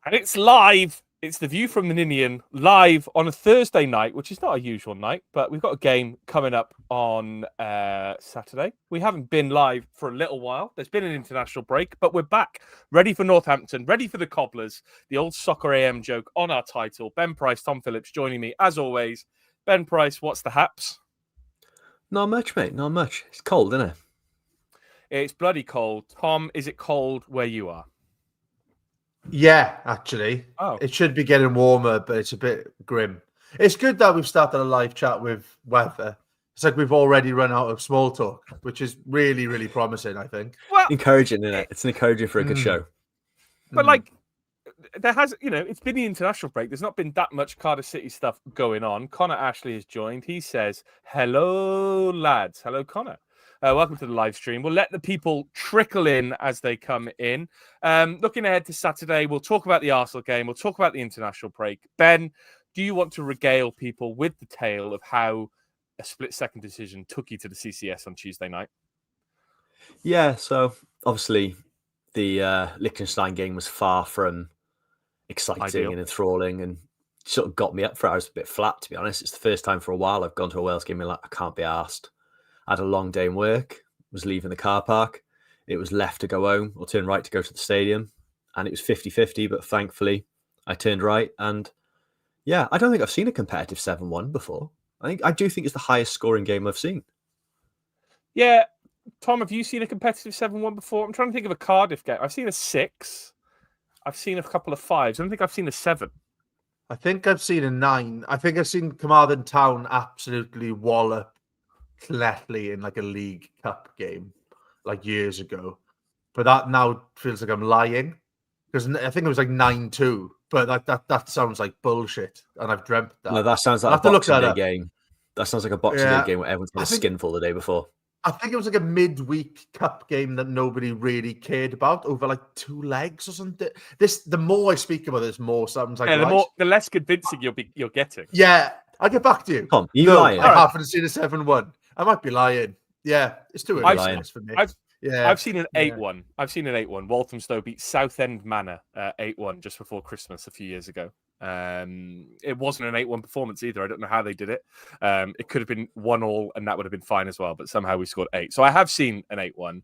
And it's live. It's The View from the Ninian live on a Thursday night, which is not a usual night, but we've got a game coming up on Saturday. We haven't been live for a little while. There's been an international break, but we're back, ready for Northampton, ready for the Cobblers. The old Soccer AM joke on our title. Ben Price, Tom Phillips joining me as always. Ben Price, what's the haps? Not much, mate. Not much. It's cold, isn't it? It's bloody cold. Tom, is it cold where you are? Yeah, actually. Oh. It should be getting warmer, but it's a bit grim. It's good that we've started a live chat with weather. It's like we've already run out of small talk, which is really, really promising, I think. Well, encouraging, isn't it? It's encouraging for a good show. But like, there has, it's been the international break. There's not been that much Cardiff City stuff going on. Connor Ashley has joined. He says, hello, lads. Hello, Connor. Welcome to the live stream. We'll let the people trickle in as they come in. Looking ahead to Saturday, we'll talk about the Arsenal game. We'll talk about the international break. Ben, do you want to regale people with the tale of how a split-second decision took you to the CCS on Tuesday night? Yeah, so obviously the Liechtenstein game was far from exciting and enthralling and sort of got me up for it. I was a bit flat, to be honest. It's the first time for a while I've gone to a Wales game and like, I can't be arsed. I had a long day in work, was leaving the car park. It was left to go home or turn right to go to the stadium. And it was 50-50, but thankfully I turned right. And yeah, I don't think I've seen a competitive 7-1 before. I do think it's the highest scoring game I've seen. Yeah. Tom, have you seen a competitive 7-1 before? I'm trying to think of a Cardiff game. I've seen a 6. I've seen a couple of 5s. I don't think I've seen a 7. I think I've seen a 9. I think I've seen Carmarthen Town absolutely wallop Cletley in like a League Cup game like years ago. But that now feels like I'm lying because I think it was like 9-2. But that sounds like bullshit, and I've dreamt that. No, that sounds like a Boxing Day game. That sounds like a Boxing Day game where everyone's had a skinful the day before. I think it was like a midweek cup game that nobody really cared about over like 2 legs or something. The more I speak about this, more sounds like the less convincing you're getting. Yeah, I'll get back to you. Tom, you lying? I haven't seen a 7-1. I might be lying. Yeah, it's too early for me. I've seen an 8-1. I've seen an 8-1. Walthamstow beat Southend Manor 8-1 just before Christmas a few years ago. It wasn't an 8-1 performance either. I don't know how they did it. It could have been 1-1 and that would have been fine as well, but somehow we scored 8. So I have seen an 8-1.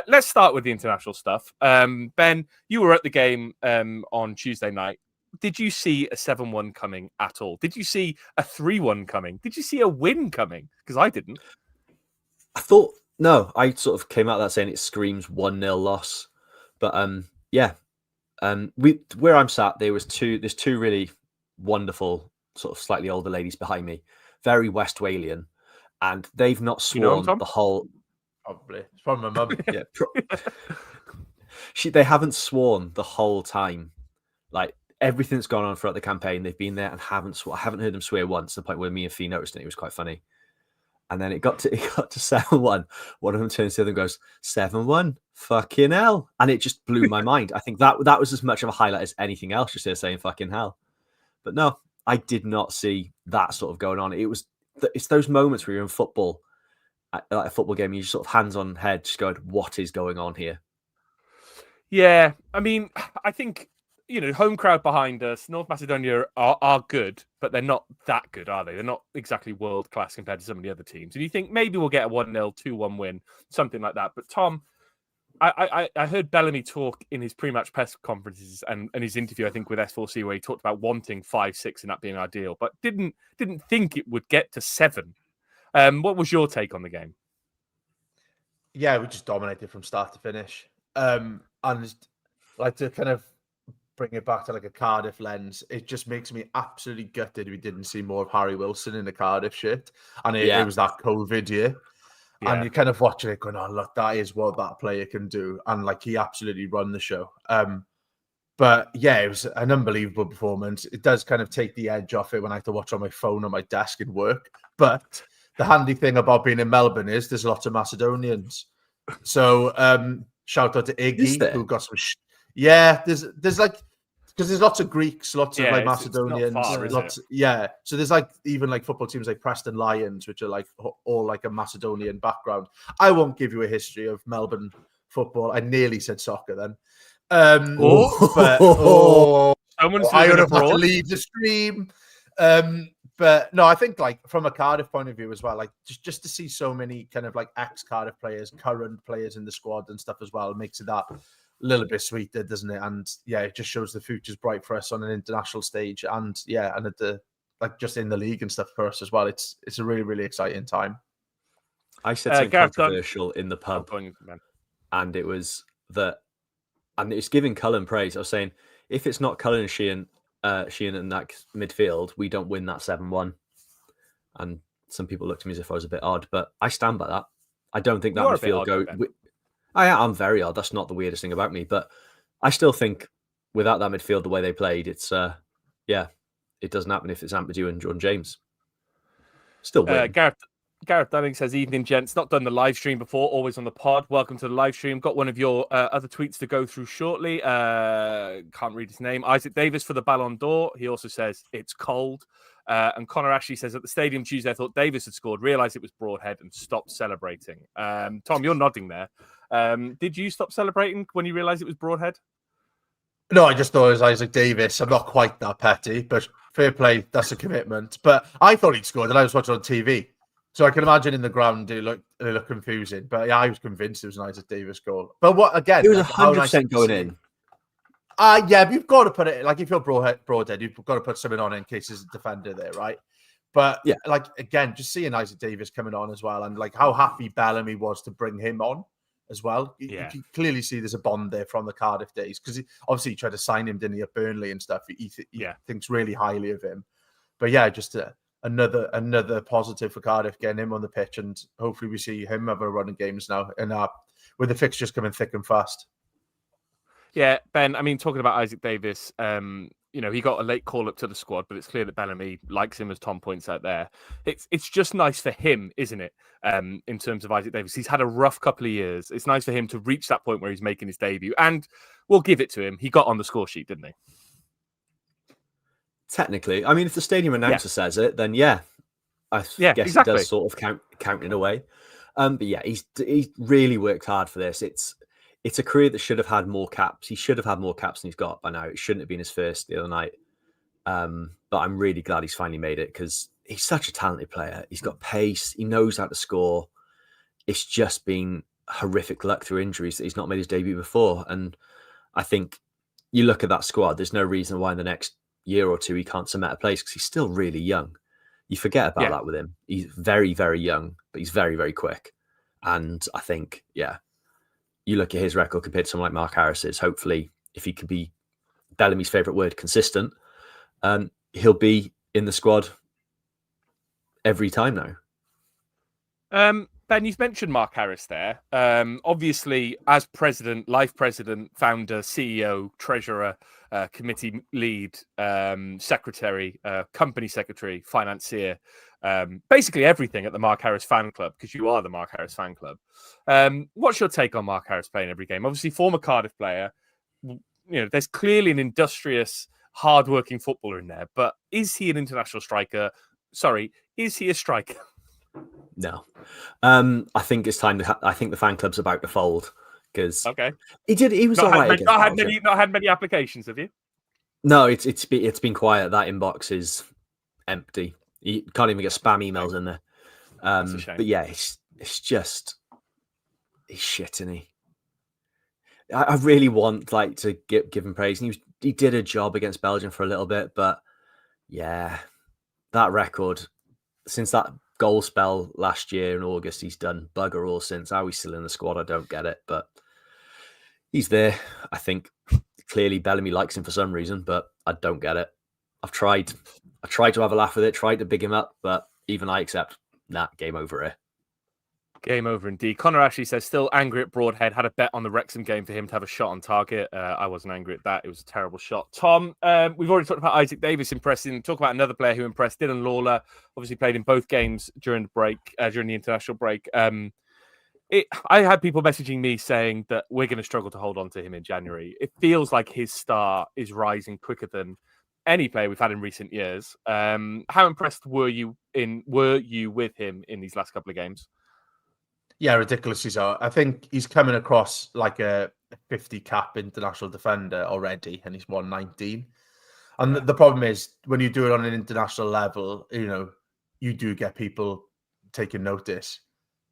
Let's start with the international stuff. Ben, you were at the game on Tuesday night. Did you see a 7-1 coming at all? Did you see a 3-1 coming? Did you see a win coming? Because I didn't. I thought, no, I sort of came out of that saying it screams 1-0 loss. But where I'm sat, there's two really wonderful, sort of slightly older ladies behind me, very West Walian, and they've not sworn the whole. Probably it's from my mum. Yeah, they haven't sworn the whole time. Like everything that's gone on throughout the campaign, they've been there and haven't sworn. I haven't heard them swear once. To the point where me and Fee noticed it. It was quite funny. And then it got to 7-1. One of them turns to the other and goes, 7-1, fucking hell. And it just blew my mind. I think that was as much of a highlight as anything else, just there saying fucking hell. But no, I did not see that sort of going on. It's those moments where you're in football, like a football game, you just sort of hands on head, just going, what is going on here? Yeah, I mean, I think, home crowd behind us, North Macedonia are good, but they're not that good, are they? They're not exactly world-class compared to some of the other teams. And you think maybe we'll get a 1-0, 2-1 win, something like that. But Tom, I heard Bellamy talk in his pre-match press conferences and his interview, I think, with S4C, where he talked about wanting 5-6 and that being ideal, but didn't think it would get to 7. What was your take on the game? Yeah, we just dominated from start to finish. And like to kind of bring it back to like a Cardiff lens, it just makes me absolutely gutted we didn't see more of Harry Wilson in the Cardiff shirt. And it was that COVID year. Yeah. And you're kind of watching it going, oh, look, that is what that player can do. And like he absolutely run the show. But yeah, it was an unbelievable performance. It does kind of take the edge off it when I have to watch on my phone on my desk in work. But the handy thing about being in Melbourne is there's lots of Macedonians. So shout out to Iggy, who got some... there's like, because there's lots of Greeks, lots of like Macedonians, so there's like even like football teams like Preston Lions, which are like all like a Macedonian background. I won't give you a history of Melbourne football. I nearly said soccer then. Someone's I would living have had to abroad. leave the stream. But no, I think like from a Cardiff point of view as well, like just to see so many kind of like ex-Cardiff players, current players in the squad and stuff as well makes it that a little bit sweeter, doesn't it? And yeah, it just shows the future's bright for us on an international stage, and yeah, and at the like just in the league and stuff for us as well. It's a really, really exciting time. I said something Gareth controversial in the pub, and it was that, and it's giving Cullen praise. I was saying, if it's not Cullen and Sheehan in that midfield, we don't win that 7-1. And some people looked at me as if I was a bit odd, but I stand by that. I don't think that midfield go. I'm very odd. That's not the weirdest thing about me, but I still think without that midfield, the way they played, it's it doesn't happen if it's Ampadu and Jordan James. Still win. Gareth Dunning says, evening, gents. Not done the live stream before, always on the pod. Welcome to the live stream. Got one of your other tweets to go through shortly. Can't read his name. Isaac Davis for the Ballon d'Or. He also says, it's cold. And Connor Ashley says, at the stadium Tuesday, I thought Davis had scored, realised it was Broadhead and stopped celebrating. Tom, you're nodding there. Did you stop celebrating when you realised it was Broadhead? No, I just thought it was Isaac Davis. I'm not quite that petty, but fair play. That's a commitment. But I thought he'd scored and I was watching on TV. So I can imagine in the ground it looked confusing, but yeah, I was convinced it was an Isaac Davis goal. But what again? It was 100% going in. Yeah, but you've got to put it like if you're Broadhead, you've got to put something on in case there's a defender there, right? But yeah, like again, just seeing Isaac Davis coming on as well, and like how happy Bellamy was to bring him on as well. You can clearly see there's a bond there from the Cardiff days because obviously he tried to sign him, didn't he, at Burnley and stuff. He thinks really highly of him. But yeah, just another positive for Cardiff, getting him on the pitch, and hopefully we see him have a run of games now, and with the fixtures coming thick and fast. Yeah, Ben, I mean, talking about Isaac Davis, he got a late call up to the squad, but it's clear that Bellamy likes him, as Tom points out there. It's just nice for him, isn't it? In terms of Isaac Davis, he's had a rough couple of years. It's nice for him to reach that point where he's making his debut, and we'll give it to him. He got on the score sheet, didn't he? Technically, I mean, if the stadium announcer says it, then I guess exactly. It does sort of count in a way. But yeah, he's really worked hard for this. It's a career that should have had more caps. He should have had more caps than he's got by now. It shouldn't have been his first the other night. But I'm really glad he's finally made it because he's such a talented player. He's got pace. He knows how to score. It's just been horrific luck through injuries that he's not made his debut before. And I think you look at that squad, there's no reason why in the next year or two he can't cement a place because he's still really young. You forget about that with him. He's very, very young, but he's very, very quick. And I think, you look at his record compared to someone like Mark Harris's, hopefully, if he could be Bellamy's favourite word, consistent, he'll be in the squad every time now. Ben, you've mentioned Mark Harris there. Obviously, as president, life president, founder, CEO, treasurer, committee lead, secretary, company secretary, financier, basically everything at the Mark Harris fan club, because you are the Mark Harris fan club. What's your take on Mark Harris playing every game? Obviously, former Cardiff player. There's clearly an industrious, hard-working footballer in there, but is he an international striker? Sorry, is he a striker? No. I think it's time I think the fan club's about to fold because he was all right. Not had many applications, have you? No, it's been quiet. That inbox is empty. You can't even get spam emails in there. That's a shame. But yeah, it's just he's shit, isn't he? I really want to give him praise. And he did a job against Belgium for a little bit, but yeah, that record since that goal spell last year in August, he's done bugger all since. How he's still in the squad, I don't get it, but he's there. I think clearly Bellamy likes him for some reason, but I don't get it. I tried to have a laugh with it, tried to big him up, but even I accept game over here. Game over indeed. Connor Ashley says, still angry at Broadhead. Had a bet on the Wrexham game for him to have a shot on target. I wasn't angry at that. It was a terrible shot. Tom, we've already talked about Isaac Davis impressing. Talk about another player who impressed. Dylan Lawler, obviously played in both games during the break, during the international break. I had people messaging me saying that we're going to struggle to hold on to him in January. It feels like his star is rising quicker than any player we've had in recent years. How impressed were you with him in these last couple of games? Yeah, ridiculously so. I think he's coming across like a 50 cap international defender already, and he's won 19. And the problem is when you do it on an international level, you do get people taking notice.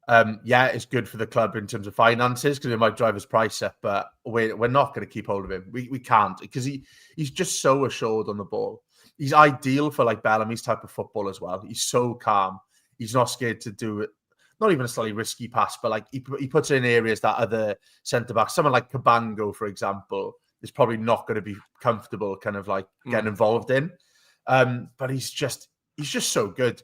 It's good for the club in terms of finances because it might drive his price up, but we're not going to keep hold of him. We can't because he's just so assured on the ball. He's ideal for like Bellamy's type of football as well. He's so calm. He's not scared to do it. Not even a slightly risky pass, but like he puts it in areas that other centre backs, someone like Cabango, for example, is probably not going to be comfortable kind of like getting involved in. But he's just so good.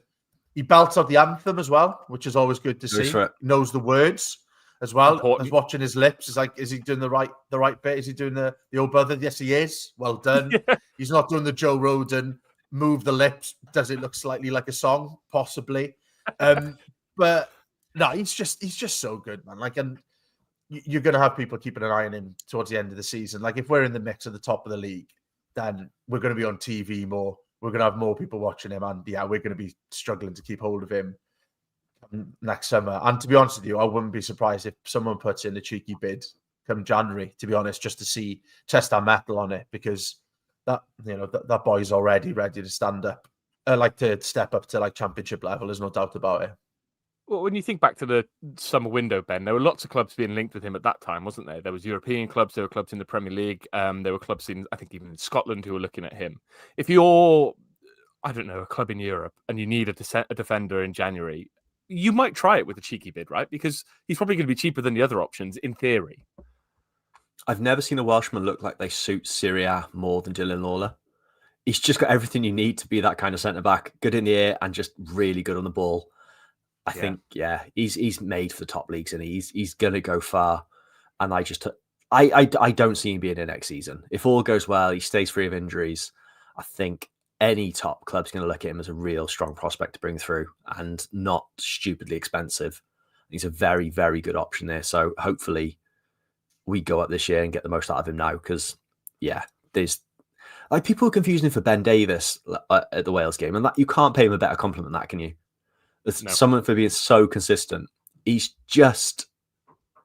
He belts out the anthem as well, which is always good to see. He knows the words as well. As watching his lips, is like, is he doing the right bit? Is he doing the old brother? Yes, he is. Well done. Yeah. He's not doing the Joe Roden move the lips. Does it look slightly like a song? Possibly. But no, he's just so good, man. Like, and you're going to have people keeping an eye on him towards the end of the season. Like, if we're in the mix at the top of the league, then we're going to be on TV more. We're going to have more people watching him, and we're going to be struggling to keep hold of him next summer. And to be honest with you, I wouldn't be surprised if someone puts in a cheeky bid come January, to be honest, just to test our mettle on it, because that boy's already ready to stand up, like to step up to like championship level. There's no doubt about it. Well, when you think back to the summer window, Ben, there were lots of clubs being linked with him at that time, wasn't there? There was European clubs, there were clubs in the Premier League, there were clubs in, I think, even in Scotland who were looking at him. If you're, I don't know, a club in Europe and you need a defender in January, you might try it with a cheeky bid, right? Because he's probably going to be cheaper than the other options, in theory. I've never seen a Welshman look like they suit Syria more than Dylan Lawler. He's just got everything you need to be that kind of centre-back, good in the air and just really good on the ball. I think, he's made for the top leagues and he's going to go far. And I don't see him being in next season. If all goes well, he stays free of injuries. I think any top club's going to look at him as a real strong prospect to bring through and not stupidly expensive. He's a very, very good option there. So hopefully we go up this year and get the most out of him now because, there's like people are confusing him for Ben Davis at the Wales game, and that you can't pay him a better compliment than that, can you? No. Someone for being so consistent. He's just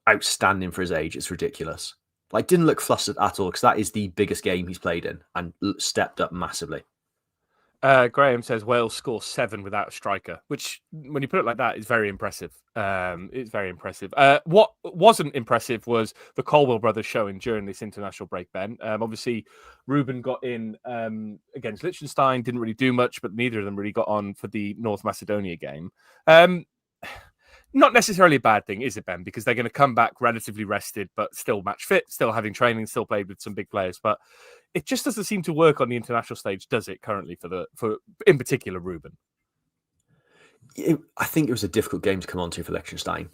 outstanding for his age. It's ridiculous. Like, didn't look flustered at all because that is the biggest game he's played in and stepped up massively. Graham says Wales score 7 without a striker, which, when you put it like that, is very impressive. It's very impressive. What wasn't impressive was the Colwell brothers showing during this international break, Ben. Obviously, Ruben got in against Liechtenstein, didn't really do much, but neither of them really got on for the North Macedonia game. Not necessarily a bad thing, is it, Ben? Because they're going to come back relatively rested, but still match fit, still having training, still played with some big players. But it just doesn't seem to work on the international stage, does it, currently, for in particular, Ruben? I think it was a difficult game to come onto for Liechtenstein.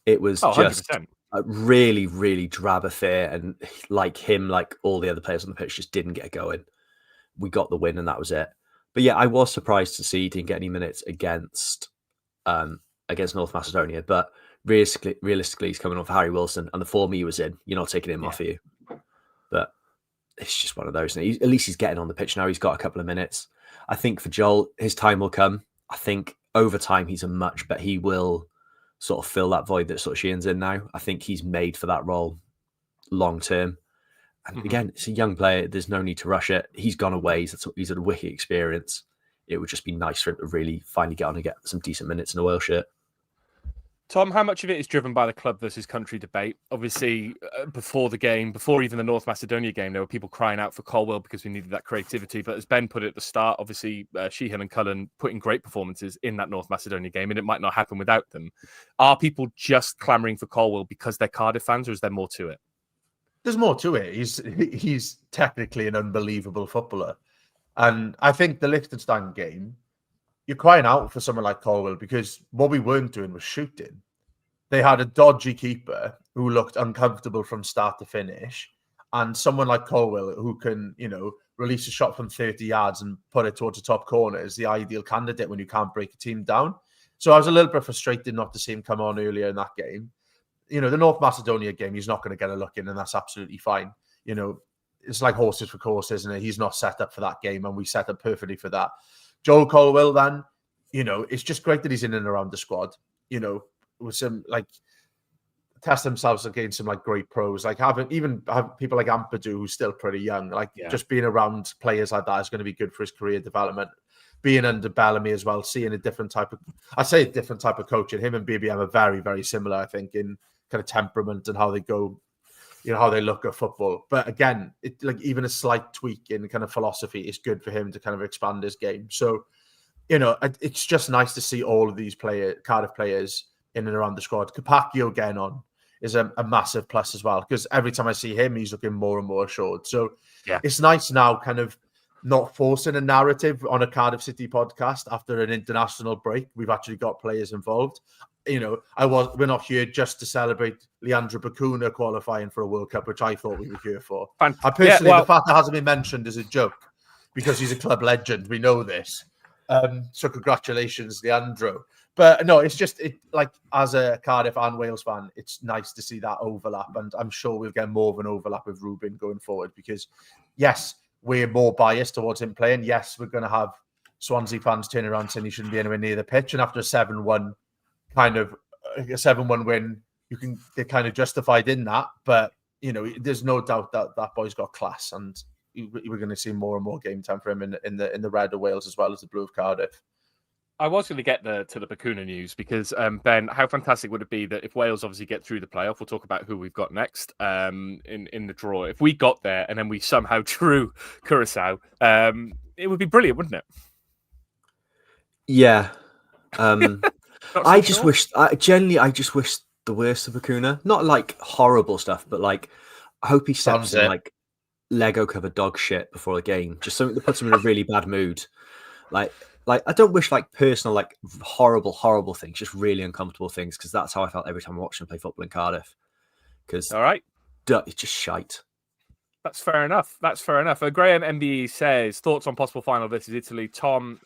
It was 100%. A really, really drab affair. And like all the other players on the pitch just didn't get going. We got the win and that was it. But yeah, I was surprised to see he didn't get any minutes against North Macedonia. But realistically, he's coming off Harry Wilson and the form he was in. You're not taking him off you. But it's just one of those. At least he's getting on the pitch now. He's got a couple of minutes. I think for Joel, his time will come. I think over time, he's he will sort of fill that void that sort of Sheehan's in now. I think he's made for that role long term. And again, it's a young player. There's no need to rush it. He's gone away. He's had a wicked experience. It would just be nice for him to really finally get on and get some decent minutes in a Wales shirt. Tom, how much of it is driven by the club versus country debate? Obviously, before the game, before even the North Macedonia game, there were people crying out for Colwell because we needed that creativity. But as Ben put it at the start, obviously, Sheehan and Cullen put in great performances in that North Macedonia game, and it might not happen without them. Are people just clamouring for Colwell because they're Cardiff fans, or is there more to it? There's more to it. He's technically an unbelievable footballer. And I think the Liechtenstein game, you're crying out for someone like Colwell because what we weren't doing was shooting. They had a dodgy keeper who looked uncomfortable from start to finish, and someone like Colwell who can, release a shot from 30 yards and put it towards the top corner is the ideal candidate when you can't break a team down. So I was a little bit frustrated not to see him come on earlier in that game. The North Macedonia game, he's not going to get a look in, and that's absolutely fine. It's like horses for courses, isn't it? He's not set up for that game, and we set up perfectly for that. Joel Colwell, then, it's just great that he's in and around the squad, with some, test themselves against some like great pros, like have people like Ampadu, who's still pretty young, like just being around players like that is going to be good for his career development. Being under Bellamy as well, seeing a different type of coaching. Him and BBM are very, very similar, I think, in kind of temperament and how they go, how they look at football. But again, like even a slight tweak in kind of philosophy is good for him to kind of expand his game. So, it's just nice to see all of these Cardiff players in and around the squad. Capaccio getting on is a massive plus as well, because every time I see him, he's looking more and more assured. So it's nice now kind of not forcing a narrative on a Cardiff City podcast after an international break. We've actually got players involved. We're not here just to celebrate Leandro Bacuna qualifying for a World Cup, which I thought we were here for. I personally, the fact that hasn't been mentioned is a joke because he's a club legend. We know this. So congratulations, Leandro. But no, it's just like as a Cardiff and Wales fan, it's nice to see that overlap, and I'm sure we'll get more of an overlap with Ruben going forward because, yes, we're more biased towards him playing. Yes, we're going to have Swansea fans turn around saying he shouldn't be anywhere near the pitch, and after a 7-1 win, they're kind of justified in that. But there's no doubt that boy's got class, and we're going to see more and more game time for him in the red of Wales as well as the blue of Cardiff. I was going to get to the Bacuna news because, Ben, how fantastic would it be that if Wales obviously get through the playoff, we'll talk about who we've got next in the draw. If we got there and then we somehow drew Curacao, it would be brilliant, wouldn't it? Yeah. I just wish the worst of Bacuna. Not like horrible stuff, but like I hope he steps in like Lego covered dog shit before the game. Just something that puts him in a really bad mood. Like I don't wish like personal, like horrible things, just really uncomfortable things, because that's how I felt every time I watched him play football in Cardiff. Because it's just shite. That's fair enough. Graham MBE says thoughts on possible final versus Italy. Tom,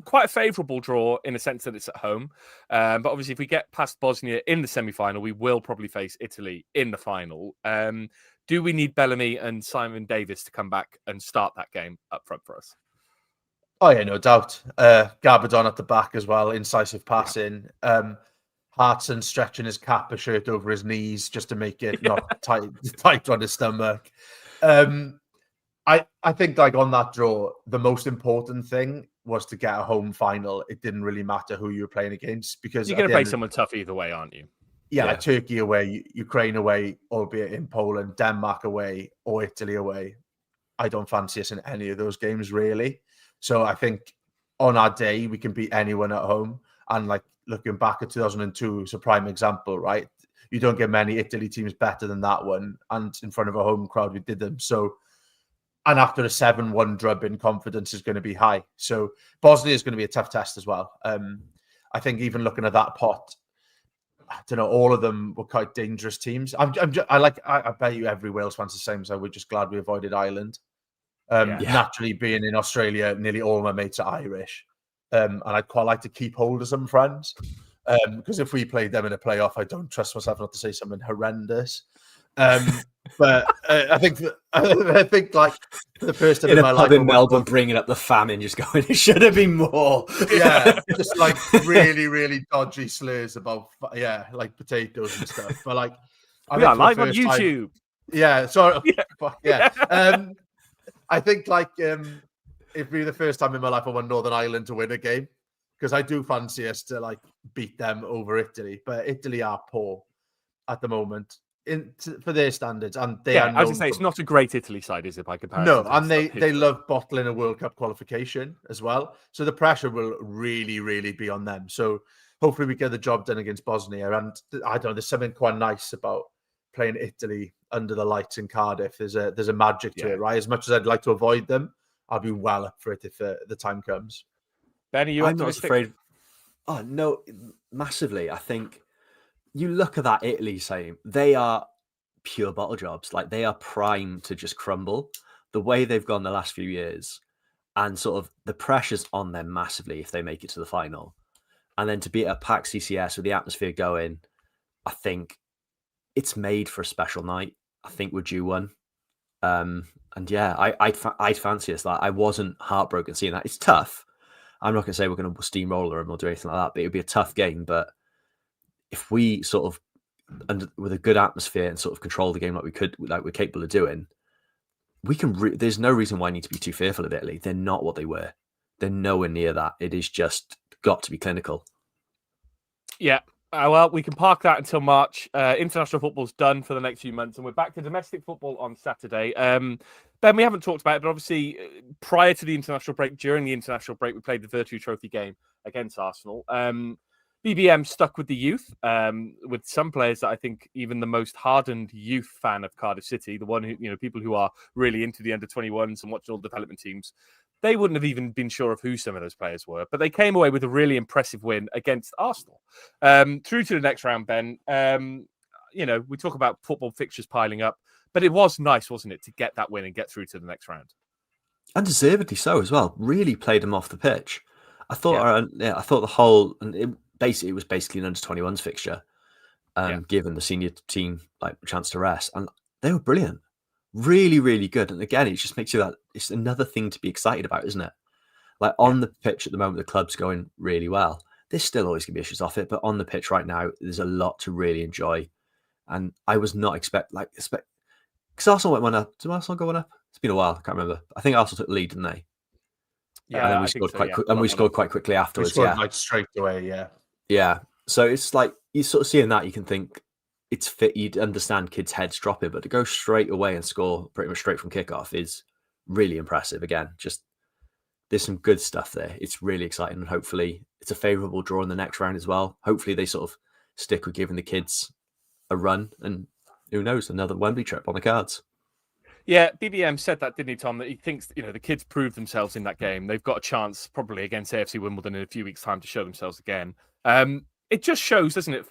quite a favourable draw in the sense that it's at home, but obviously if we get past Bosnia in the semi-final, we will probably face Italy in the final. Do we need Bellamy and Simon Davis to come back and start that game up front for us? Oh, yeah, no doubt. Gabardon at the back as well, incisive passing. Hartson stretching his Kappa shirt over his knees just to make it not tight on his stomach. I think like on that draw, the most important thing was to get a home final. It didn't really matter who you were playing against because you're going to play someone tough either way, aren't you? Yeah, like Turkey away, Ukraine away, albeit in Poland, Denmark away, or Italy away. I don't fancy us in any of those games really. So I think on our day, we can beat anyone at home. And like looking back at 2002 is a prime example, right? You don't get many Italy teams better than that one. And in front of a home crowd, we did them. So, and after a 7-1 drubbing, confidence is going to be high. So Bosnia is going to be a tough test as well. I think even looking at that pot, I don't know, all of them were quite dangerous teams. I bet you every Wales fan's the same. So we're just glad we avoided Ireland. Naturally, being in Australia, nearly all my mates are Irish, and I'd quite like to keep hold of some friends because if we played them in a playoff, I don't trust myself not to say something horrendous. But I think like the first time in my a pub life in Melbourne, bringing up the famine, just going, it should have been more. Yeah, just like really, really dodgy slurs about like potatoes and stuff. But like, we are live on YouTube. Sorry. I think like it'd be the first time in my life I want Northern Ireland to win a game because I do fancy us to like beat them over Italy, but Italy are poor at the moment for their standards, and they are. I was going to say it's not a great Italy side, is it? By comparison, no, and they love bottling a World Cup qualification as well, so the pressure will really, really be on them. So hopefully we get the job done against Bosnia, and I don't know. There's something quite nice about playing Italy under the lights in Cardiff. There's a magic to it, right? As much as I'd like to avoid them, I'll be well up for it if the time comes. Ben, are you optimistic? I'm not afraid. Oh no, massively. I think you look at that Italy team; they are pure bottle jobs. Like they are primed to just crumble. The way they've gone the last few years, and sort of the pressure's on them massively if they make it to the final, and then to be at packed CCS with the atmosphere going, I think it's made for a special night. I think we're due one. And yeah, I'd fancy us. Like I wasn't heartbroken seeing that. It's tough. I'm not going to say we're going to steamroller them or do anything like that, but it'd be a tough game. But if we sort of and with a good atmosphere and sort of control the game like we're capable of doing, we can. There's no reason why I need to be too fearful of Italy. They're not what they were. They're nowhere near that. It is just got to be clinical. Yeah. Well, we can park that until March. International football's done for the next few months, and we're back to domestic football on Saturday. Ben, we haven't talked about it, but obviously prior to the international break, during the international break, we played the Virtue Trophy game against Arsenal. BBM stuck with the youth, with some players that I think even the most hardened youth fan of Cardiff City, the one who, people who are really into the under-21s and watching all the development teams, they wouldn't have even been sure of who some of those players were. But they came away with a really impressive win against Arsenal. Through to the next round, Ben. We talk about football fixtures piling up, but it was nice, wasn't it, to get that win and get through to the next round? Undeservedly so as well. Really played them off the pitch. I thought, I thought the whole, and it was basically an under-21s fixture, given the senior team like a chance to rest, and they were brilliant. Really, really good. And again, it just makes you that it's another thing to be excited about, isn't it? Like on the pitch at the moment, the club's going really well. There's still always going to be issues off it, but on the pitch right now, there's a lot to really enjoy. And I was not because Arsenal went one up. Did Arsenal go one up? It's been a while. I can't remember. I think Arsenal took the lead, didn't they? Yeah, and then we scored we scored quite quickly afterwards. We scored like straight away. Yeah. Yeah. So it's like you sort of seeing that, you can think it's fit. You'd understand kids' heads dropping, but to go straight away and score pretty much straight from kickoff is really impressive. Again, just there's some good stuff there. It's really exciting, and hopefully it's a favourable draw in the next round as well. Hopefully they sort of stick with giving the kids a run, and who knows, another Wembley trip on the cards. Yeah, BBM said that, didn't he, Tom? That he thinks the kids proved themselves in that game. They've got a chance probably against AFC Wimbledon in a few weeks' time to show themselves again. It just shows, doesn't it?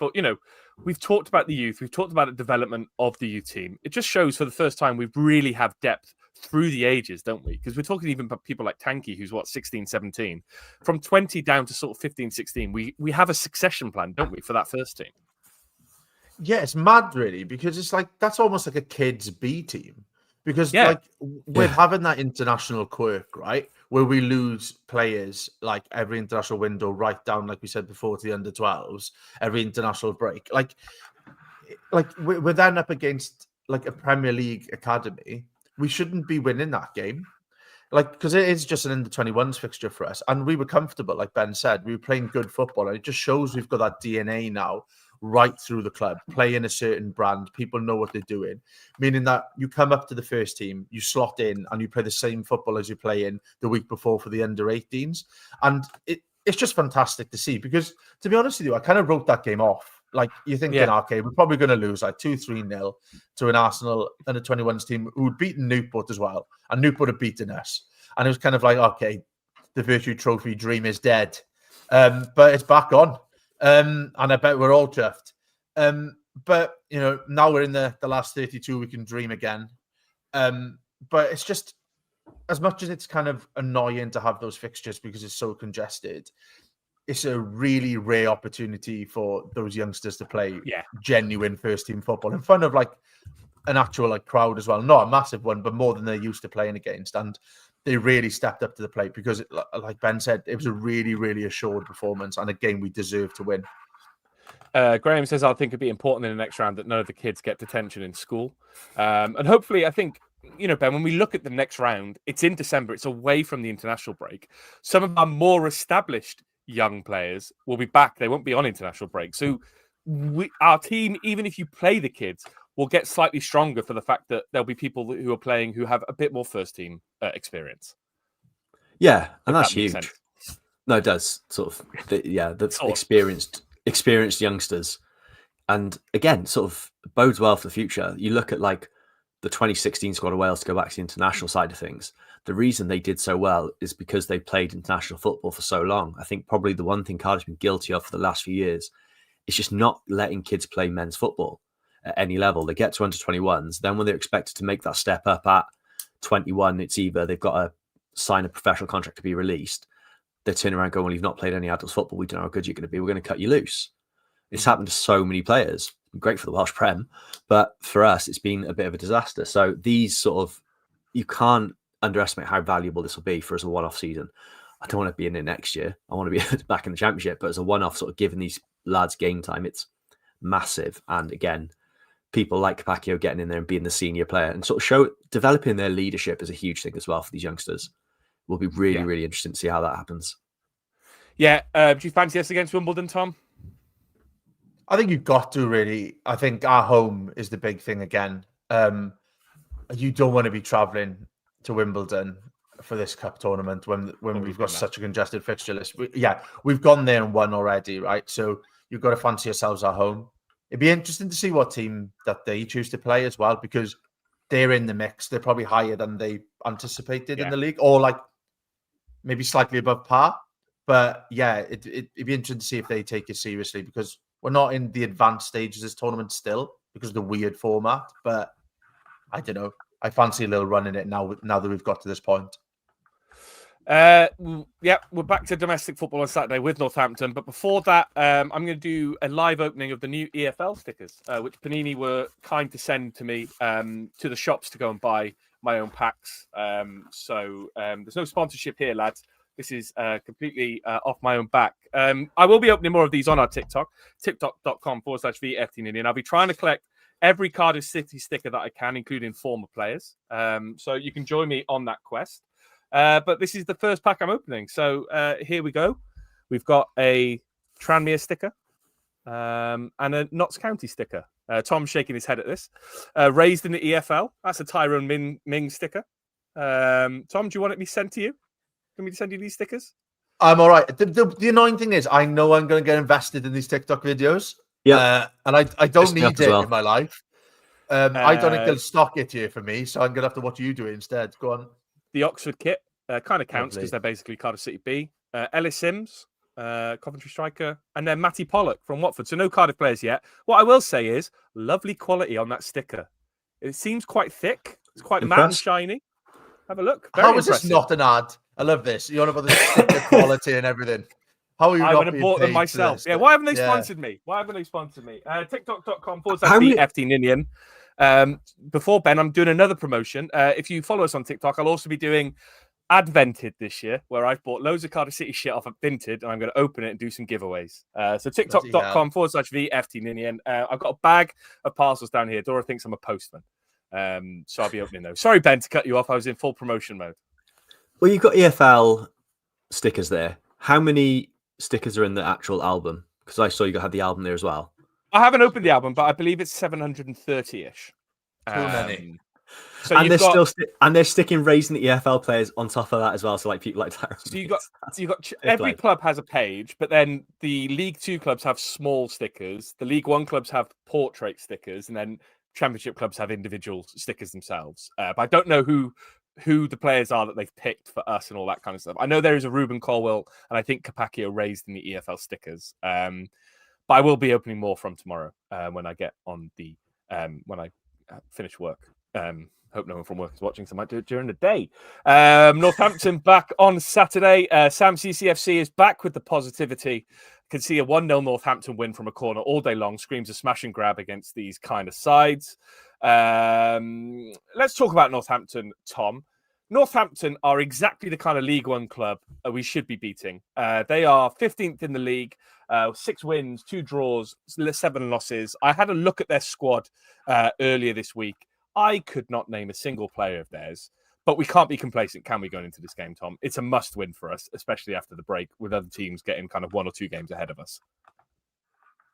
We've talked about the youth, we've talked about the development of the youth team. It just shows for the first time we really have depth through the ages, don't we? Because we're talking even about people like Tanky, who's 16, 17. From 20 down to sort of 15, 16, we have a succession plan, don't we, for that first team? Yeah, it's mad, really, because it's like that's almost like a kids' B team. Because with having that international quirk, right, where we lose players like every international window right down, like we said before, to the under-12s, every international break, like we're then up against like a Premier League academy. We shouldn't be winning that game, because it is just an under-21s fixture for us, and we were comfortable, like Ben said, we were playing good football, and it just shows we've got that DNA now right through the club, playing a certain brand. People know what they're doing, meaning that you come up to the first team, you slot in, and you play the same football as you play in the week before for the under-18s. And it's just fantastic to see, because to be honest with you, I kind of wrote that game off. Like, you're thinking, okay, we're probably going to lose like 2-3-0 to an Arsenal under-21s team who'd beaten Newport as well, and Newport had beaten us. And it was kind of like, okay, the Virtue Trophy dream is dead. But it's back on. And I bet we're all chuffed. But, now we're in the last 32, we can dream again. But it's just, as much as it's kind of annoying to have those fixtures because it's so congested, it's a really rare opportunity for those youngsters to play genuine first-team football in front of like an actual crowd as well. Not a massive one, but more than they're used to playing against. And they really stepped up to the plate because, like Ben said, it was a really, really assured performance and a game we deserve to win. Graham says, I think it'd be important in the next round that none of the kids get detention in school. And hopefully, I think, Ben, when we look at the next round, it's in December. It's away from the international break. Some of our more established young players will be back. They won't be on international break. So our team, even if you play the kids, will get slightly stronger for the fact that there'll be people who are playing who have a bit more first team experience. Yeah, and that's huge. Sense. No, it does that's experienced youngsters, and again, sort of bodes well for the future. You look at like the 2016 squad of Wales to go back to the international side of things. The reason they did so well is because they played international football for so long. I think probably the one thing Cardiff's been guilty of for the last few years is just not letting kids play men's football at any level. They get to under-21s. Then when they're expected to make that step up at 21, it's either they've got to sign a professional contract to be released. They turn around and go, well, you've not played any adults football. We don't know how good you're going to be. We're going to cut you loose. It's happened to so many players. Great for the Welsh Prem, but for us, it's been a bit of a disaster. So these sort of, you can't underestimate how valuable this will be for us a one-off season. I don't want to be in it next year. I want to be back in the Championship, but as a one-off sort of giving these lads game time, it's massive. And again, people like Capaccio getting in there and being the senior player and sort of developing their leadership is a huge thing as well for these youngsters. Will be really, really interesting to see how that happens. Yeah. Do you fancy us against Wimbledon, Tom? I think you've got to really. I think our home is the big thing again. You don't want to be travelling to Wimbledon for this cup tournament when we've got such a congested fixture list. We've gone there and won already, right? So you've got to fancy yourselves at home. It'd be interesting to see what team that they choose to play as well, because they're in the mix. They're probably higher than they anticipated in the league, or like maybe slightly above par. But yeah, it'd be interesting to see if they take it seriously, because we're not in the advanced stages of this tournament still because of the weird format. But I don't know. I fancy a little run in it now that we've got to this point. We're back to domestic football on Saturday with Northampton. But before that, I'm going to do a live opening of the new EFL stickers, which Panini were kind to send to me to the shops to go and buy my own packs. So there's no sponsorship here, lads. This is completely off my own back. I will be opening more of these on our TikTok, tiktok.com/VFTNinny. And I'll be trying to collect every Cardiff City sticker that I can, including former players. So you can join me on that quest. But this is the first pack I'm opening. So here we go. We've got a Tranmere sticker and a Notts County sticker. Tom's shaking his head at this. Raised in the EFL. That's a Tyrone Ming sticker. Tom, do you want me sent to you? Can we send you these stickers? I'm all right. The annoying thing is, I know I'm going to get invested in these TikTok videos. Yeah, and I don't need it in my life. I don't think they'll stock it here for me, so I'm going to have to watch you do it instead. Go on. The Oxford kit kind of counts because they're basically Cardiff City B. Ellis Sims, Coventry striker, and then Matty Pollock from Watford. So no Cardiff players yet. What I will say is lovely quality on that sticker. It seems quite thick. It's quite matte and shiny. Have a look. Very impressive. This not an ad? I love this. You're on about the sticker quality and everything. How are you? I would have bought them myself. Yeah. Why haven't they sponsored me? TikTok.com/FT Ninian. Before Ben, I'm doing another promotion. If you follow us on TikTok, I'll also be doing Advented this year, where I've bought loads of Cardiff City shit off of Vinted, and I'm going to open it and do some giveaways. So TikTok.com/VFT Ninian. I've got a bag of parcels down here. Dora thinks I'm a postman. So I'll be opening those. Sorry, Ben, to cut you off. I was in full promotion mode. Well, you've got EFL stickers there. How many stickers are in the actual album? Because I saw you had the album there as well. I haven't opened the album, but I believe it's 730-ish. Too many. So and they're sticking raising the EFL players on top of that as well. So like people like Tyrone. So you got every club has a page, but then the League Two clubs have small stickers. The League One clubs have portrait stickers, and then Championship clubs have individual stickers themselves. But I don't know who the players are that they've picked for us and all that kind of stuff. I know there is a Ruben Colwell and I think Capaccio raised in the EFL stickers. But I will be opening more from tomorrow when I get on the when I finish work. Hope no one from work is watching, so I might do it during the day. Northampton back on Saturday. Sam CCFC is back with the positivity. Can see a 1-0 Northampton win from a corner all day long. Screams a smash and grab against these kind of sides. Let's talk about Northampton, Tom. Northampton are exactly the kind of League One club we should be beating. They are 15th in the league, 6 wins, 2 draws, 7 losses. I had a look at their squad earlier this week. I could not name a single player of theirs, but we can't be complacent, can we, going into this game, Tom? It's a must win for us, especially after the break, with other teams getting kind of 1 or 2 games ahead of us.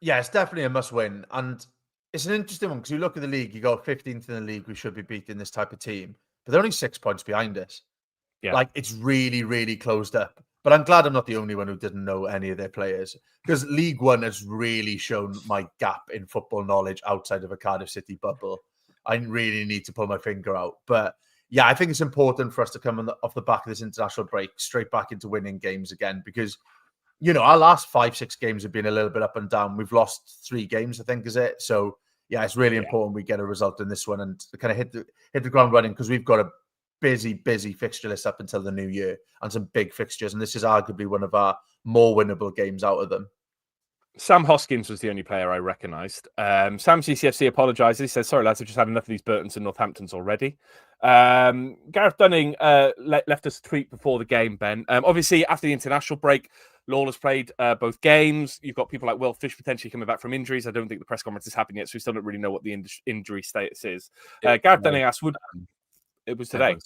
Yeah, it's definitely a must win. And it's an interesting one because you look at the league, you go 15th in the league, we should be beating this type of team, but they're only 6 points behind us. Yeah. Like, it's really, really closed up. But I'm glad I'm not the only one who didn't know any of their players, because League One has really shown my gap in football knowledge outside of a Cardiff City bubble. I really need to pull my finger out. But yeah, I think it's important for us to come off the back of this international break straight back into winning games again, because, you know, our last 5-6 games have been a little bit up and down. We've lost 3 games, I think, is it? So yeah, it's really important we get a result in this one and kind of hit the ground running, because we've got a busy fixture list up until the new year and some big fixtures. And this is arguably one of our more winnable games out of them. Sam Hoskins was the only player I recognised. Sam CCFC apologises. He says, sorry, lads, I've just had enough of these Burtons and Northamptons already. Gareth Dunning left us a tweet before the game, Ben. Obviously, after the international break, Lawler's played both games. You've got people like Will Fish potentially coming back from injuries. I don't think the press conference has happened yet, so we still don't really know what the injury status is. Gareth Denning asked, it was today.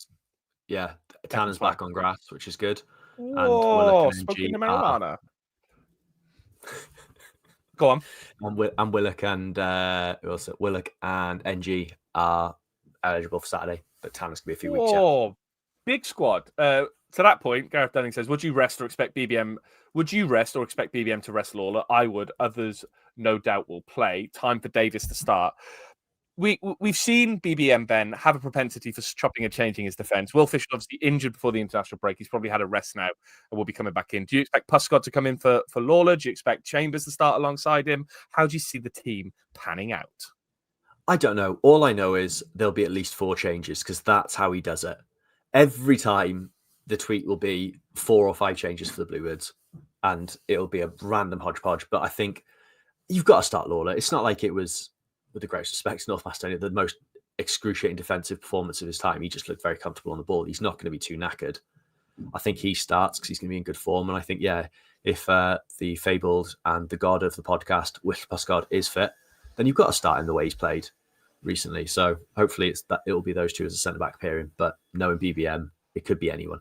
Yeah, Tannen's back on grass, which is good. Oh, smoking the marijuana. Go on. And Willock and Willock and NG are eligible for Saturday, but Tannen's gonna be a few weeks. Oh, big squad. To that point, Gareth Denning says, "Would you rest or expect BBM to rest Lawler? I would. Others, no doubt, will play. Time for Davis to start." We've seen BBM, Ben, have a propensity for chopping and changing his defence. Will Fish obviously injured before the international break. He's probably had a rest now and will be coming back in. Do you expect Puscott to come in for Lawler? Do you expect Chambers to start alongside him? How do you see the team panning out? I don't know. All I know is there'll be at least 4 changes because that's how he does it. Every time the tweet will be 4 or 5 changes for the Bluebirds and it'll be a random hodgepodge. But I think you've got to start Lawler. It's not like it was, with the greatest respect, North Macedonia, the most excruciating defensive performance of his time. He just looked very comfortable on the ball. He's not going to be too knackered. I think he starts because he's going to be in good form. And I think, if the fabled and the god of the podcast, Will Puscott, is fit, then you've got to start him the way he's played recently. So hopefully it'll be those two as a centre-back pairing. But knowing BBM, it could be anyone.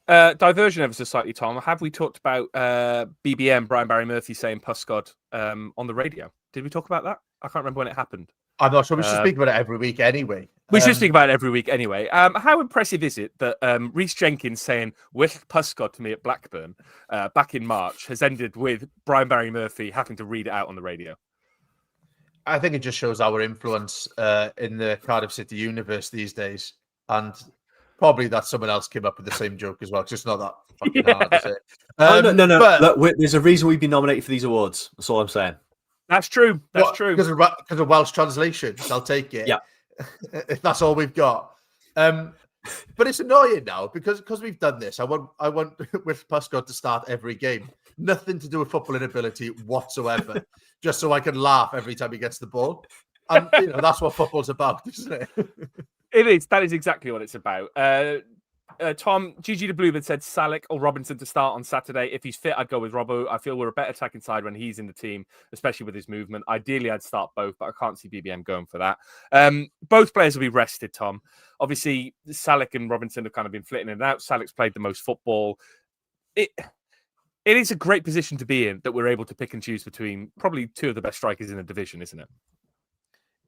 Diversion ever so slightly, Tom. Have we talked about BBM, Brian Barry Murphy, saying Puscott on the radio? Did we talk about that? I can't remember when it happened. I'm not sure. We should speak about it every week anyway. We should speak about it every week anyway. How impressive is it that Rhys Jenkins saying Will Puscott to me at Blackburn back in March has ended with Brian Barry Murphy having to read it out on the radio? I think it just shows our influence in the Cardiff City universe these days. And probably that someone else came up with the same joke as well. It's just not that fucking hard to say. No. But Look, there's a reason we've been nominated for these awards. That's all I'm saying. That's true. That's true. Because of Welsh translations, I'll take it. Yeah. If that's all we've got. But it's annoying now because we've done this. I want with Puscott to start every game. Nothing to do with footballing ability whatsoever. Just so I can laugh every time he gets the ball. And that's what football's about, isn't it? It is. That is exactly what it's about. Tom, GG the Bluebird said Salek or Robinson to start on Saturday. If he's fit, I'd go with Robbo. I feel we're a better attacking side when he's in the team, especially with his movement. Ideally, I'd start both, but I can't see BBM going for that. Both players will be rested, Tom. Obviously, Salek and Robinson have kind of been flitting in and out. Salek's played the most football. It is a great position to be in that we're able to pick and choose between probably 2 of the best strikers in the division, isn't it?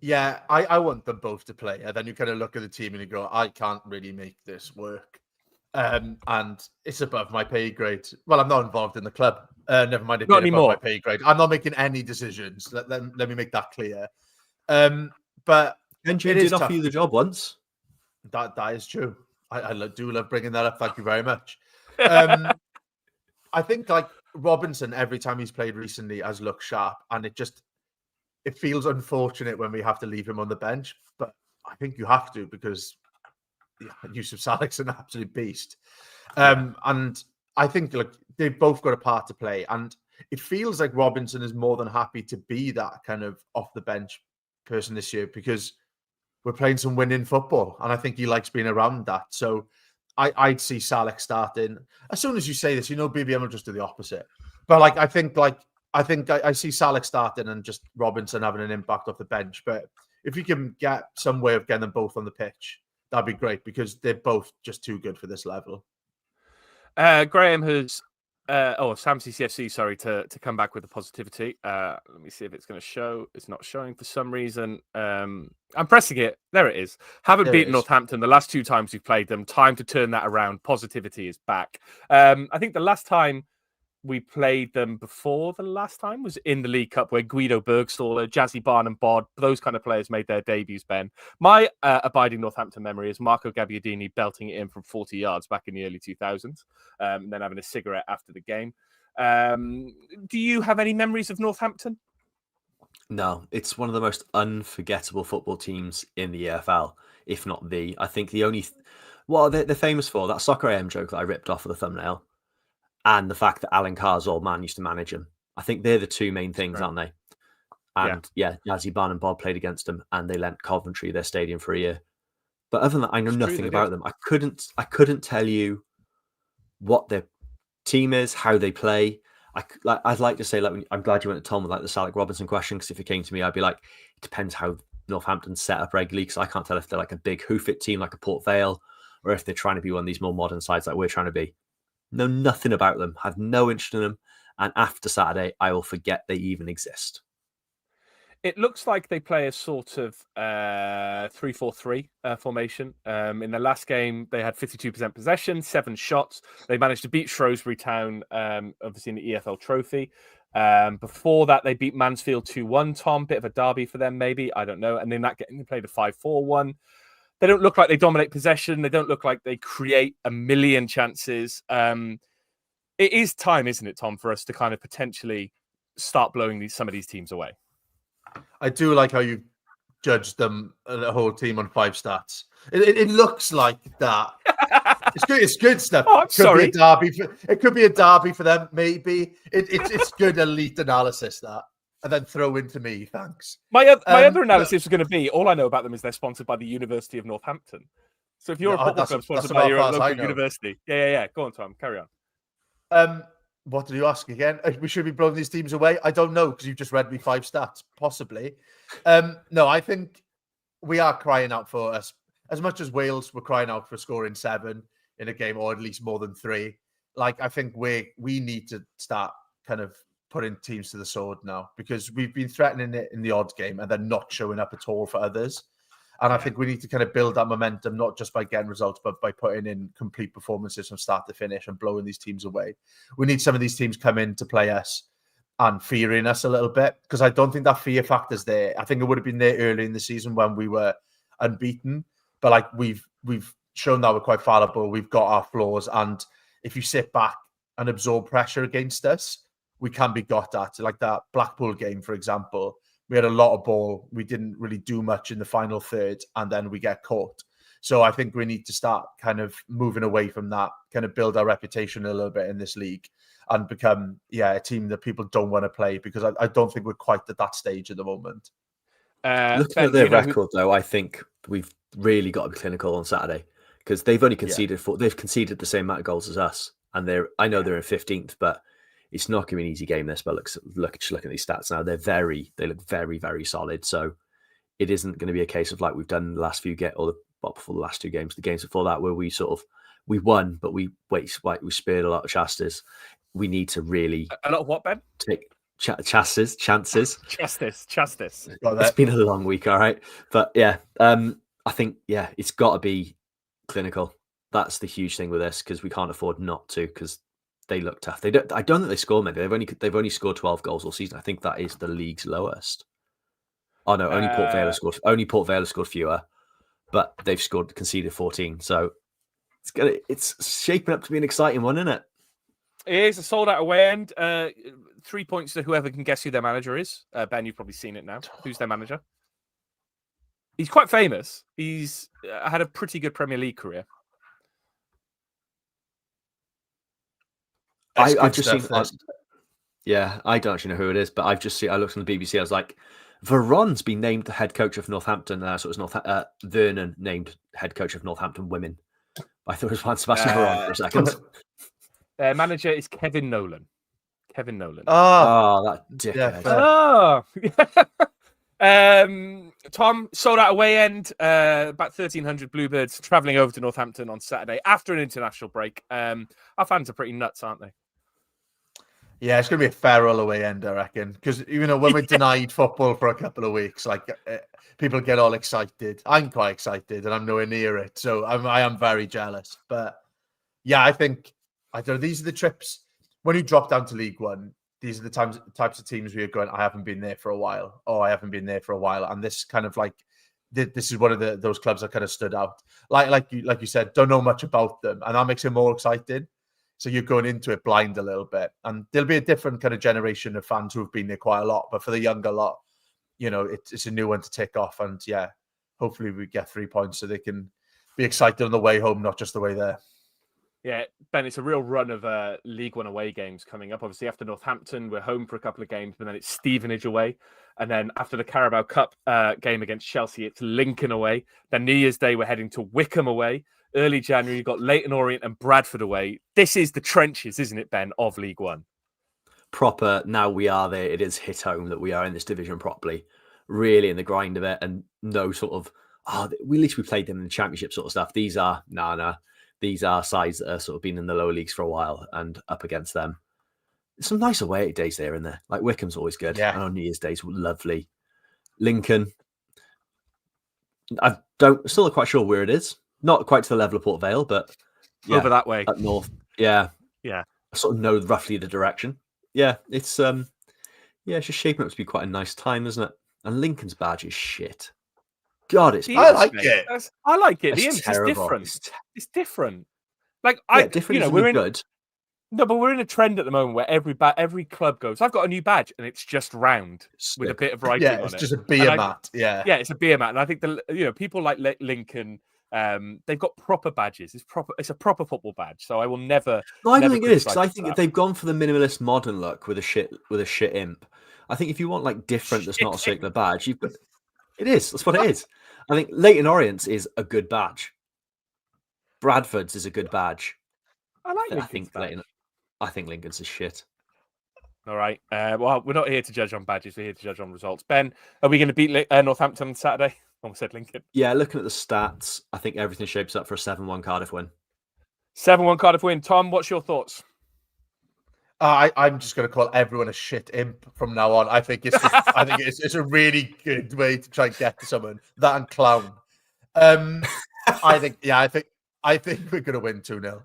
Yeah, I want them both to play. And then you kind of look at the team and you go, I can't really make this work. And it's above my pay grade. Well, I'm not involved in the club. Never mind it being above my pay grade. I'm not making any decisions. Let me make that clear. But NJ did offer you the job once. That is true. I do love bringing that up. Thank you very much. I think like Robinson, every time he's played recently, has looked sharp. And it feels unfortunate when we have to leave him on the bench, but I think you have to because Yusuf Salek's an absolute beast. And I think they've both got a part to play. And it feels like Robinson is more than happy to be that kind of off the bench person this year because we're playing some winning football. And I think he likes being around that. So I'd see Salek starting. As soon as you say this, BBM will just do the opposite. But I think I see Salek starting and just Robinson having an impact off the bench. But if you can get some way of getting them both on the pitch, that'd be great because they're both just too good for this level. Graham has, Sam CCFC, sorry, to come back with the positivity. Let me see if it's going to show. It's not showing for some reason. I'm pressing it. There it is. Haven't beaten Northampton the last 2 times we've played them. Time to turn that around. Positivity is back. I think the last time we played them before the last time was in the League Cup where Guido Bergstaller, Jazzy Barnum, Bod, those kind of players made their debuts, Ben. My abiding Northampton memory is Marco Gabbiadini belting it in from 40 yards back in the early 2000s, and then having a cigarette after the game. Do you have any memories of Northampton? No, it's one of the most unforgettable football teams in the EFL, if not the. I think the only... they're famous for that Soccer AM joke that I ripped off of the thumbnail. And the fact that Alan Carr's old man used to manage him. I think they're the 2 main things, aren't they? And Jazzy Barnum Bob played against them and they lent Coventry their stadium for a year. But other than that, I know nothing about them. I couldn't tell you what their team is, how they play. I'd like to say, like, I'm glad you went to Tom with like the Salek Robinson question, because if it came to me, I'd be like, it depends how Northampton set up regularly, because I can't tell if they're like a big hoof-it team like a Port Vale, or if they're trying to be one of these more modern sides like we're trying to be. Know nothing about them, have no interest in them, and after Saturday, I will forget they even exist. It looks like they play a sort of 3-4-3 formation. In the last game, they had 52% possession, 7 shots. They managed to beat Shrewsbury Town, obviously in the EFL Trophy. Before that, they beat Mansfield 2-1. Tom, bit of a derby for them, maybe. I don't know. And in that game, they played a 5-4-1. They don't look like they dominate possession. They don't look like they create a million chances. It is time, isn't it, Tom, for us to kind of potentially start blowing some of these teams away? I do like how you judged them, the whole team, on 5 stats. It looks like that. It's good. It's good stuff. Oh, I'm sorry. It could be a derby for them. Maybe it's good elite analysis, that, and then throw into me. Thanks. My other analysis was going to be, all I know about them is they're sponsored by the University of Northampton. So if you're a football club sponsored by your local university, yeah. Go on, Tom. Carry on. What did you ask again? We should be blowing these teams away. I don't know, because you just read me 5 stats, possibly. No, I think we are crying out for us, as much as Wales were crying out for scoring 7 in a game, or at least more than 3. Like, I think we need to start kind of putting teams to the sword now, because we've been threatening it in the odd game and then not showing up at all for others. And I think we need to kind of build that momentum, not just by getting results, but by putting in complete performances from start to finish and blowing these teams away. We need some of these teams come in to play us and fearing us a little bit, because I don't think that fear factor's there. I think it would have been there early in the season when we were unbeaten, but like we've shown that we're quite fallible. We've got our flaws, and if you sit back and absorb pressure against us, we can be got at. Like that Blackpool game, for example. We had a lot of ball. We didn't really do much in the final third, and then we get caught. So I think we need to start kind of moving away from that, kind of build our reputation a little bit in this league, and become, a team that people don't want to play, because I don't think we're quite at that stage at the moment. Looking at their record, though, I think we've really got to be clinical on Saturday, because they've only conceded they've conceded the same amount of goals as us, and I know they're in 15th, but it's not going to be an easy game, this, but just look at these stats now. They look very, very solid. So it isn't going to be a case of like we've done the last few before the last 2 games, the games before that, where we won, but we spared a lot of chances. We need to really a lot of what, Ben? Take chances. Chances. It's been a long week, all right. But yeah, I think it's got to be clinical. That's the huge thing with this, because we can't afford not to, because they look tough. I don't think they score many. They've only scored 12 goals all season. I think that is the league's lowest. Oh no, only Port Vale has scored fewer, but they've conceded 14. So it's shaping up to be an exciting one, isn't it? It is a sold out away end. 3 points to whoever can guess who their manager is. Ben, you've probably seen it now. Who's their manager? He's quite famous. He's had a pretty good Premier League career. I've just seen. I don't actually know who it is, but I looked on the BBC. I was like, Veron's been named the head coach of Northampton. So it was Vernon named head coach of Northampton Women. I thought it was Juan Sebastian Veron for a second. Their manager is Kevin Nolan. That dickhead. Tom, sold out away end. About 1,300 Bluebirds travelling over to Northampton on Saturday after an international break. Our fans are pretty nuts, aren't they? Yeah, it's going to be a feral away end, I reckon. Because, when we're denied football for a couple of weeks, people get all excited. I'm quite excited, and I'm nowhere near it. So I am very jealous. But yeah, I think, I don't know, these are the trips. When you drop down to League One, these are the types of teams where you're going, I haven't been there for a while. Oh, I haven't been there for a while. And this kind of this is one of those clubs that kind of stood out. Like you said, don't know much about them. And that makes it more exciting. So you're going into it blind a little bit. And there'll be a different kind of generation of fans who have been there quite a lot. But for the younger lot, it's a new one to tick off. And yeah, hopefully we get 3 points so they can be excited on the way home, not just the way there. Yeah, Ben, it's a real run of League One away games coming up. Obviously, after Northampton, we're home for a couple of games, but then it's Stevenage away. And then after the Carabao Cup game against Chelsea, it's Lincoln away. Then New Year's Day, we're heading to Wickham away. Early January, you've got Leyton Orient and Bradford away. This is the trenches, isn't it, Ben, of League One? Proper, now we are there. It is hit home that we are in this division properly, really in the grind of it, and no sort of, at least we played them in the Championship sort of stuff. These are, these are sides that have sort of been in the lower leagues for a while and up against them. There's some nice away days there in there. Like Wickham's always good. Yeah. And on New Year's Days, lovely. Lincoln, still not quite sure where it is. Not quite to the level of Port Vale, but yeah, over that way. Up north. Yeah. Yeah. I sort of know roughly the direction. Yeah, it's it's just shaping up to be quite a nice time, isn't it? And Lincoln's badge is shit. God, it's I like it. I like it. The It's image is terrible. different. It's different. Like different we're in good. No, but we're in a trend at the moment where every club goes, I've got a new badge, and it's just round with a bit of writing on it. Yeah, it's just a beer mat. Yeah, it's a beer mat, and I think people like Lincoln, they've got proper badges. It's a proper football badge. So I will never. No, I don't think it is, because I criticize think that. they've gone for the minimalist modern look with a shit imp. I think if you want like different, that's not a circular badge, you've got. It is. That's what it is. I think Leyton Orient's is a good badge. Bradford's is a good badge. I like I Lincoln's think badge. I think Lincoln's is shit. All right. Well, we're not here to judge on badges. We're here to judge on results. Ben, are we going to beat Northampton on Saturday? Almost said Lincoln. Yeah, looking at the stats, I think everything shapes up for a 7-1 Cardiff win. 7-1 Cardiff win. Tom, what's your thoughts? I'm just going to call everyone a shit imp from now on. I think it's a really good way to try and get to someone. That and clown. I think we're going to win 2-0.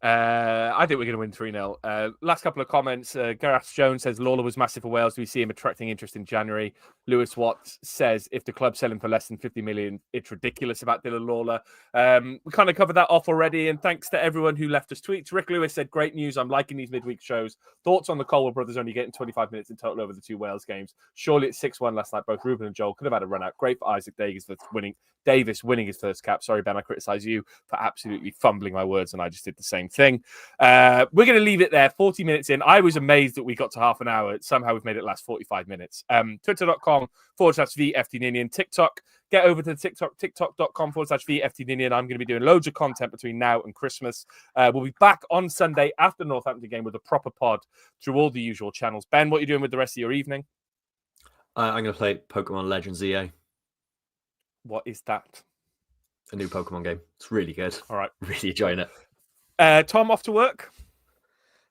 I think we're going to win 3-0. Last couple of comments. Gareth Jones says Lawler was massive for Wales. Do we see him attracting interest in January? Lewis Watts says if the club's selling for less than 50 million, it's ridiculous about Dylan Lawler. We kind of covered that off already. And thanks to everyone who left us tweets. Rick Lewis said, great news. I'm liking these midweek shows. Thoughts on the Colwell brothers only getting 25 minutes in total over the two Wales games? Surely it's 6-1 last night. Both Ruben and Joel could have had a run out. Great for Isaac Davis winning his first cap. Sorry, Ben, I criticise you for absolutely fumbling my words, and I just did the same thing. We're going to leave it there. 40 minutes in. I was amazed that we got to half an hour. Somehow we've made it last 45 minutes. Twitter.com/VFTNinian. TikTok. Get over to the TikTok, tiktok.com/VFTNinian. I'm going to be doing loads of content between now and Christmas. We'll be back on Sunday after the Northampton game with a proper pod through all the usual channels. Ben, what are you doing with the rest of your evening? I'm going to play Pokemon Legends EA. What is that? A new Pokemon game. It's really good. All right. Really enjoying it. Tom, off to work?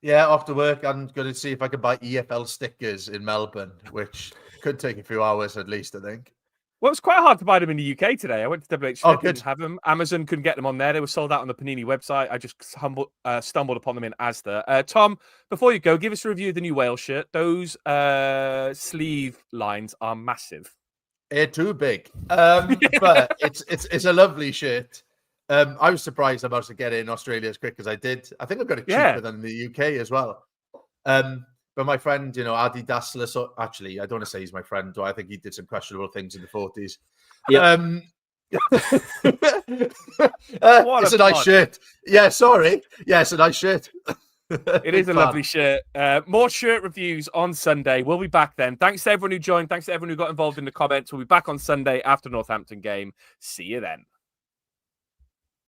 Yeah, after work, I'm going to see if I can buy EFL stickers in Melbourne, which could take a few hours at least, I think. Well, it's quite hard to buy them in the UK today. I went to WH. Oh, Didn't have them. Amazon couldn't get them on there. They were sold out on the Panini website. I just stumbled upon them in Asda. Tom, before you go, give us a review of the new Wales shirt. Those sleeve lines are massive. They're too big, but it's a lovely shirt. I was surprised I managed to get it in Australia as quick as I did. I think I got it cheaper than the UK as well. But my friend, Adi Dassler, so actually, I don't want to say he's my friend, though I think he did some questionable things in the 40s. Yeah. It's a nice shirt. Yeah, sorry. Yeah, it's a nice shirt. It is a lovely shirt. More shirt reviews on Sunday. We'll be back then. Thanks to everyone who joined. Thanks to everyone who got involved in the comments. We'll be back on Sunday after Northampton game. See you then.